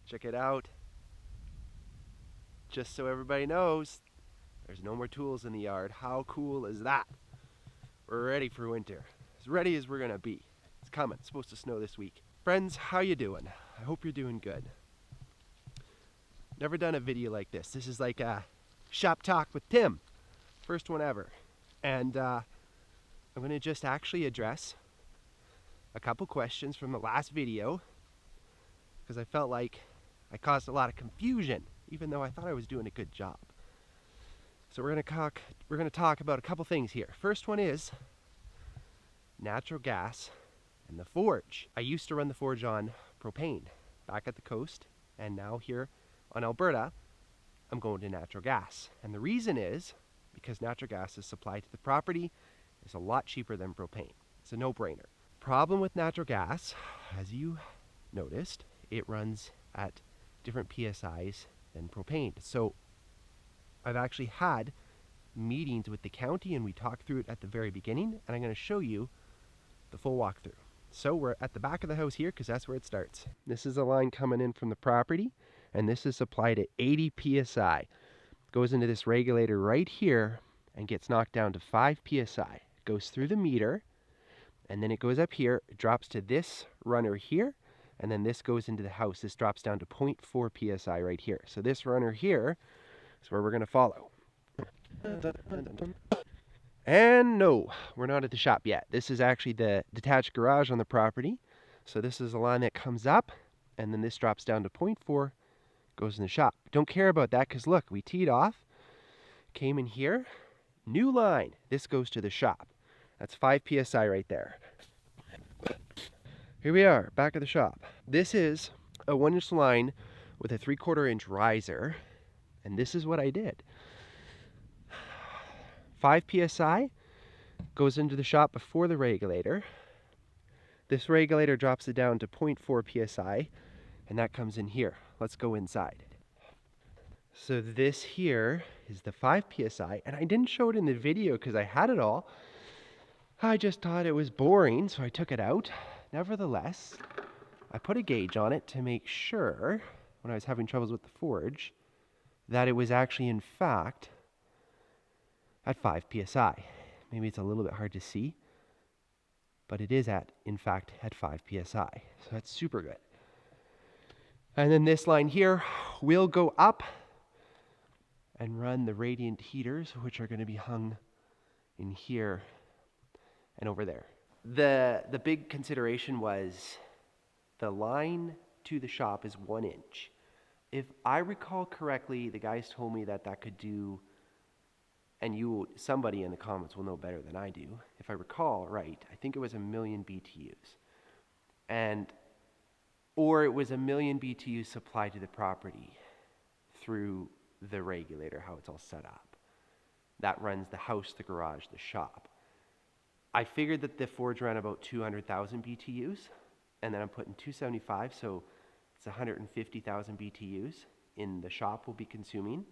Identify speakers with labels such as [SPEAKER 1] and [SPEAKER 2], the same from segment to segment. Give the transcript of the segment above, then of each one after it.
[SPEAKER 1] Check it out. Just so everybody knows, there's no more tools in the yard. How cool is that? We're ready for winter. As ready as we're gonna be. It's coming. It's supposed to snow this week. Friends, how you doing? I hope you're doing good. Never done a video like this. This is like a shop talk with Tim. First one ever. And I'm gonna just actually address a couple questions from the last video because I felt like I caused a lot of confusion, even though I thought I was doing a good job. So we're gonna talk about a couple things here. First one is natural gas and the forge. I used to run the forge on propane back at the coast, and now here on Alberta, I'm going to natural gas. And the reason is because natural gas is supplied to the property is a lot cheaper than propane. It's a no-brainer. Problem with natural gas, as you noticed, it runs at different PSIs than propane. So I've actually had meetings with the county and we talked through it at the very beginning, and I'm going to show you the full walkthrough. So we're at the back of the house here because that's where it starts. This is a line coming in from the property, and this is supplied at 80 PSI. Goes into this regulator right here and gets knocked down to 5 PSI. Goes through the meter, and then it goes up here, it drops to this runner here, and then this goes into the house. This drops down to 0.4 PSI right here. So this runner here is where we're going to follow. And no, we're not at the shop yet. This is actually the detached garage on the property. So this is a line that comes up, and then this drops down to 0.4, goes in the shop. Don't care about that because look, we teed off, came in here, new line. This goes to the shop. That's 5 PSI right there. Here we are, back at the shop. This is a 1-inch line with a 3/4 inch riser, and this is what I did. 5 PSI goes into the shop before the regulator. This regulator drops it down to 0.4 PSI, and that comes in here. Let's go inside. So this here is the 5 PSI, and I didn't show it in the video because I had it all. I just thought it was boring, so I took it out. Nevertheless, I put a gauge on it to make sure, when I was having troubles with the forge, that it was actually in fact at 5 PSI. Maybe it's a little bit hard to see, but it is in fact at 5 PSI. So that's super good. And then this line here will go up and run the radiant heaters, which are going to be hung in here and over there. The big consideration was the line to the shop is 1 inch. If I recall correctly, the guys told me that could do, and somebody in the comments will know better than I do. If I recall right, I think it was 1 million BTUs. Or it was 1 million BTUs supplied to the property through the regulator, how it's all set up. That runs the house, the garage, the shop. I figured that the forge ran about 200,000 BTUs, and then I'm putting 275, so it's 150,000 BTUs in the shop will be consuming,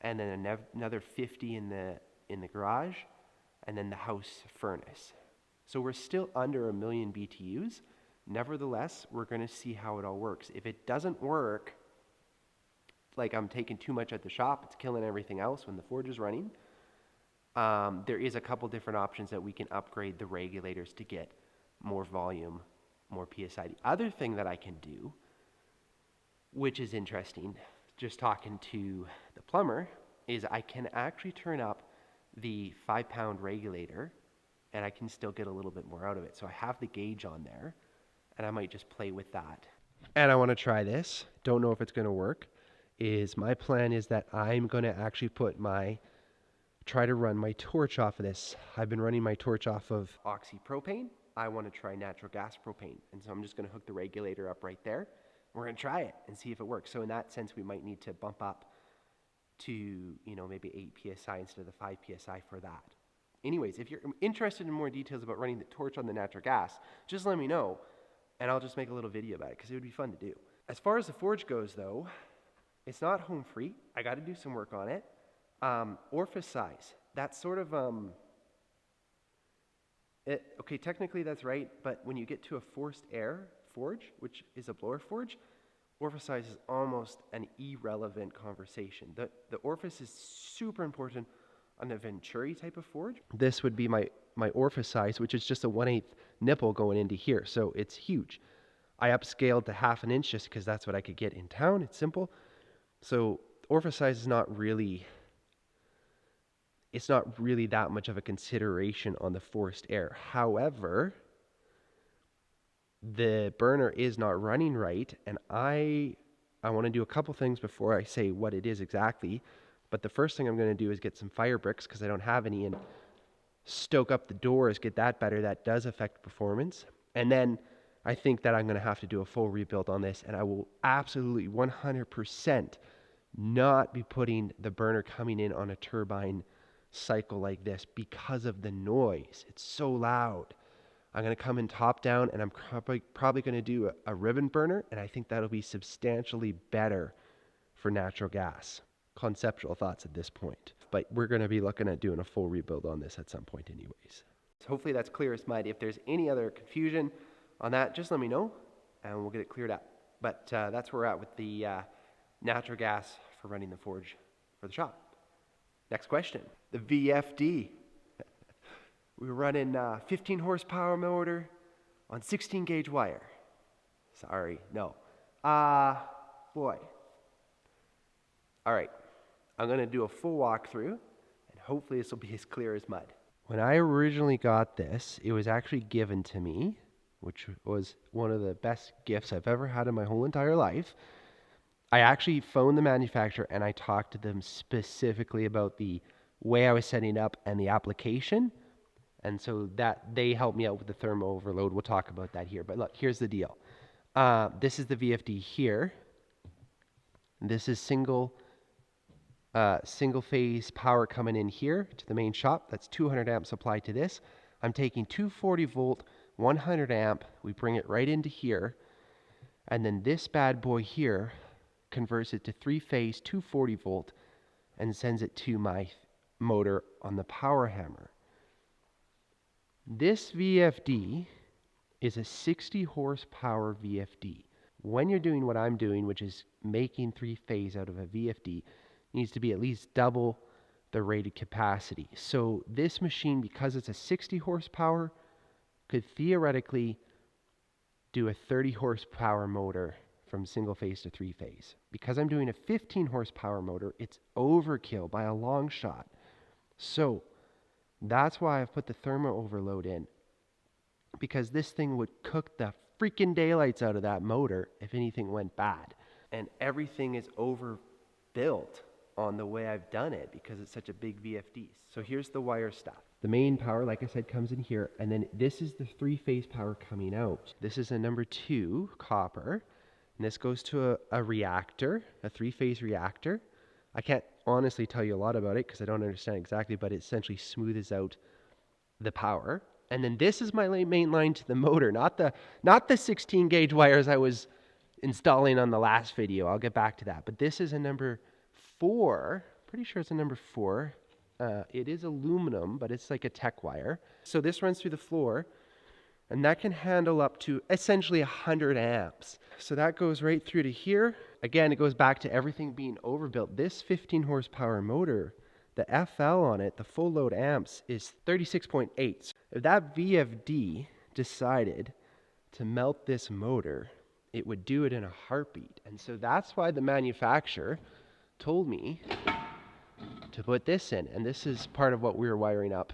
[SPEAKER 1] and then another 50 in the garage, and then the house furnace. So we're still under 1 million BTUs. Nevertheless, we're going to see how it all works. If it doesn't work, like I'm taking too much at the shop, it's killing everything else when the forge is running, there is a couple different options that we can upgrade the regulators to get more volume, more PSI. The other thing that I can do, which is interesting, just talking to the plumber, is I can actually turn up the 5-pound regulator and I can still get a little bit more out of it. So I have the gauge on there and I might just play with that. And I want to try this. Don't know if it's going to work. My plan is that I'm going to actually try to run my torch off of this. I've been running my torch off of oxy propane. I want to try natural gas propane. And so I'm just going to hook the regulator up right there. We're going to try it and see if it works. So in that sense, we might need to bump up to, maybe 8 PSI instead of the 5 PSI for that. Anyways, if you're interested in more details about running the torch on the natural gas, just let me know and I'll just make a little video about it because it would be fun to do. As far as the forge goes though, it's not home free. I got to do some work on it. Orifice size. That's sort of, technically that's right, but when you get to a forced air forge, which is a blower forge, orifice size is almost an irrelevant conversation. The orifice is super important on a Venturi type of forge. This would be my orifice size, which is just a 1/8 nipple going into here. So it's huge. I upscaled to 1/2 inch just because that's what I could get in town. It's simple. So orifice size is not really that much of a consideration on the forced air. However, the burner is not running right, and I want to do a couple things before I say what it is exactly. But the first thing I'm going to do is get some fire bricks because I don't have any, and stoke up the doors, get that better. That does affect performance. And then I think that I'm going to have to do a full rebuild on this, and I will absolutely 100% not be putting the burner coming in on a turbine cycle like this because of the noise. It's so loud. I'm going to come in top down, and I'm probably going to do a ribbon burner, and I think that'll be substantially better for natural gas. Conceptual thoughts at this point, but we're going to be looking at doing a full rebuild on this at some point anyways. So hopefully that's clear as mud. If there's any other confusion on that, just let me know and we'll get it cleared up. But that's where we're at with the natural gas for running the forge for the shop. Next question, the VFD. We were running 15 horsepower motor on 16 gauge wire. Sorry, no. Boy. All right, I'm going to do a full walkthrough, and hopefully this will be as clear as mud. When I originally got this, it was actually given to me, which was one of the best gifts I've ever had in my whole entire life. I actually phoned the manufacturer, and I talked to them specifically about the way I was setting up and the application. And so that they helped me out with the thermal overload. We'll talk about that here. But look, here's the deal. This is the VFD here. This is single phase power coming in here to the main shop. That's 200 amp supply to this. I'm taking 240 volt, 100 amp. We bring it right into here. And then this bad boy here converts it to 3-phase 240 volt and sends it to my motor on the power hammer. This VFD is a 60 horsepower VFD. When you're doing what I'm doing, which is making 3-phase out of a VFD, needs to be at least double the rated capacity. So this machine, because it's a 60 horsepower, could theoretically do a 30 horsepower motor from single phase to 3-phase. Because I'm doing a 15 horsepower motor, it's overkill by a long shot. So that's why I've put the thermal overload in, because this thing would cook the freaking daylights out of that motor if anything went bad. And everything is overbuilt on the way I've done it because it's such a big VFD. So here's the wire stuff. The main power, like I said, comes in here, and then this is the 3-phase power coming out. This is a number 2 copper, and this goes to a reactor, a 3-phase reactor. I can't honestly tell you a lot about it because I don't understand exactly, but it essentially smooths out the power. And then this is my main line to the motor, not the 16 gauge wires I was installing on the last video. I'll get back to that. But this is a number 4. Pretty sure it's a number 4. It is aluminum, but it's like a tech wire. So this runs through the floor, and that can handle up to essentially 100 amps. So that goes right through to here. Again, it goes back to everything being overbuilt. This 15 horsepower motor, the FL on it, the full load amps, is 36.8. If that VFD decided to melt this motor, it would do it in a heartbeat. And so that's why the manufacturer told me to put this in. And this is part of what we were wiring up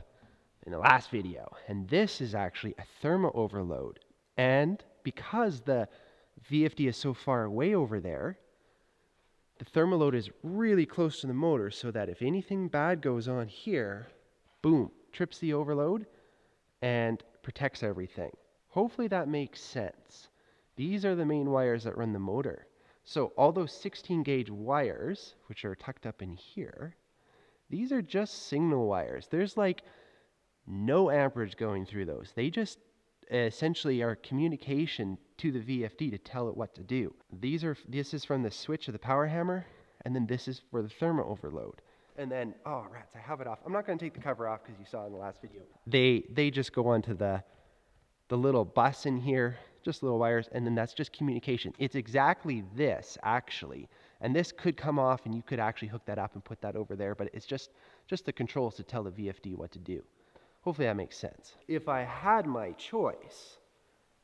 [SPEAKER 1] in the last video. And this is actually a thermal overload. And because the VFD is so far away over there, the thermal load is really close to the motor, so that if anything bad goes on here, boom, trips the overload and protects everything. Hopefully that makes sense. These are the main wires that run the motor. So all those 16 gauge wires, which are tucked up in here, these are just signal wires. There's like no amperage going through those. They just essentially are communication to the VFD to tell it what to do. This is from the switch of the power hammer, and then this is for the thermal overload. And then, oh rats, I have it off. I'm not going to take the cover off because you saw in the last video. They just go onto the little bus in here just little wires, and then that's just communication. It's exactly this, actually. And this could come off, and you could actually hook that up and put that over there, but it's just the controls to tell the VFD what to do. Hopefully that makes sense. If I had my choice,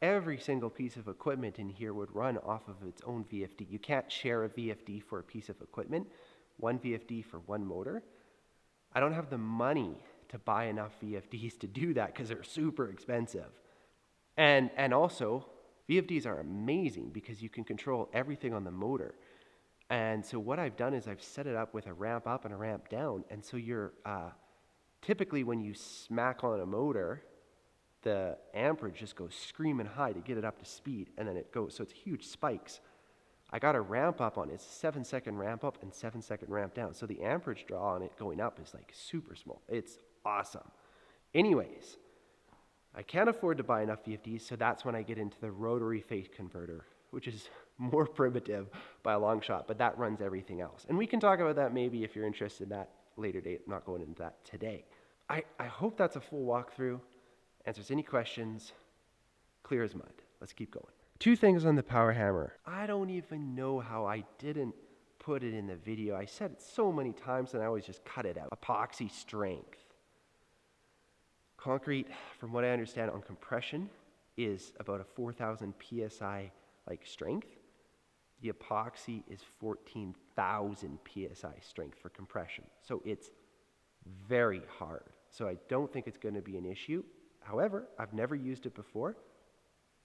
[SPEAKER 1] every single piece of equipment in here would run off of its own VFD. You can't share a VFD for a piece of equipment, one VFD for one motor. I don't have the money to buy enough VFDs to do that because they're super expensive. And also, VFDs are amazing because you can control everything on the motor. And so what I've done is I've set it up with a ramp up and a ramp down. And so you're typically when you smack on a motor, the amperage just goes screaming high to get it up to speed, and then it goes. So it's huge spikes. I got a ramp up on it. It's a 7-second ramp up and 7-second ramp down. So the amperage draw on it going up is like super small. It's awesome. Anyways, I can't afford to buy enough VFDs, so that's when I get into the rotary phase converter, which is more primitive by a long shot, but that runs everything else. And we can talk about that maybe if you're interested in that later date. I'm not going into that today. I hope that's a full walkthrough. Answers any questions, clear as mud. Let's keep going. 2 things on the power hammer. I don't even know how I didn't put it in the video. I said it so many times and I always just cut it out. Epoxy strength. Concrete, from what I understand on compression, is about a 4,000 PSI like strength. The epoxy is 14,000 PSI strength for compression. So it's very hard. So I don't think it's going to be an issue. However, I've never used it before.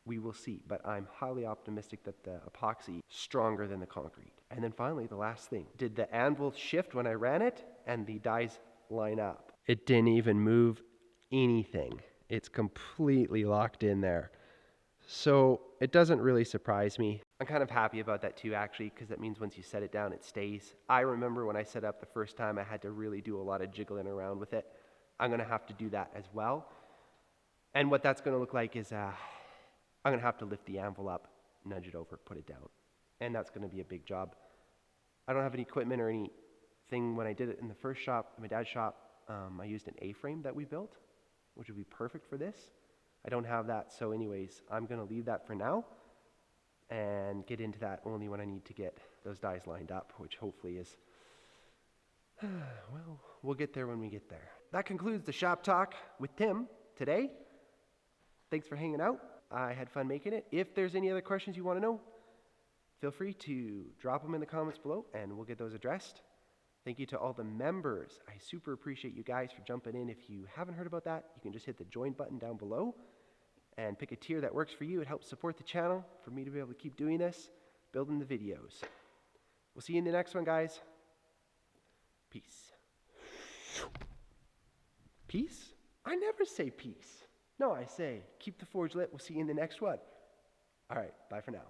[SPEAKER 1] We will see, but I'm highly optimistic that the epoxy is stronger than the concrete. And then finally, the last thing. Did the anvil shift when I ran it and the dies line up? It didn't even move anything. It's completely locked in there. So it doesn't really surprise me. I'm kind of happy about that too, actually, because that means once you set it down, it stays. I remember when I set up the first time, I had to really do a lot of jiggling around with it. I'm going to have to do that as well. And what that's going to look like is I'm going to have to lift the anvil up, nudge it over, put it down. And that's going to be a big job. I don't have any equipment or anything. When I did it in the first shop, my dad's shop, I used an A-frame that we built, which would be perfect for this. I don't have that, so anyways, I'm going to leave that for now and get into that only when I need to get those dies lined up, which hopefully is, well, we'll get there when we get there. That concludes the shop talk with Tim today. Thanks for hanging out. I had fun making it. If there's any other questions you want to know, feel free to drop them in the comments below and we'll get those addressed. Thank you to all the members. I super appreciate you guys for jumping in. If you haven't heard about that, you can just hit the join button down below and pick a tier that works for you. It helps support the channel for me to be able to keep doing this, building the videos. We'll see you in the next one, guys. Peace. Peace? I never say peace. No, I say keep the forge lit. We'll see you in the next one. All right, bye for now.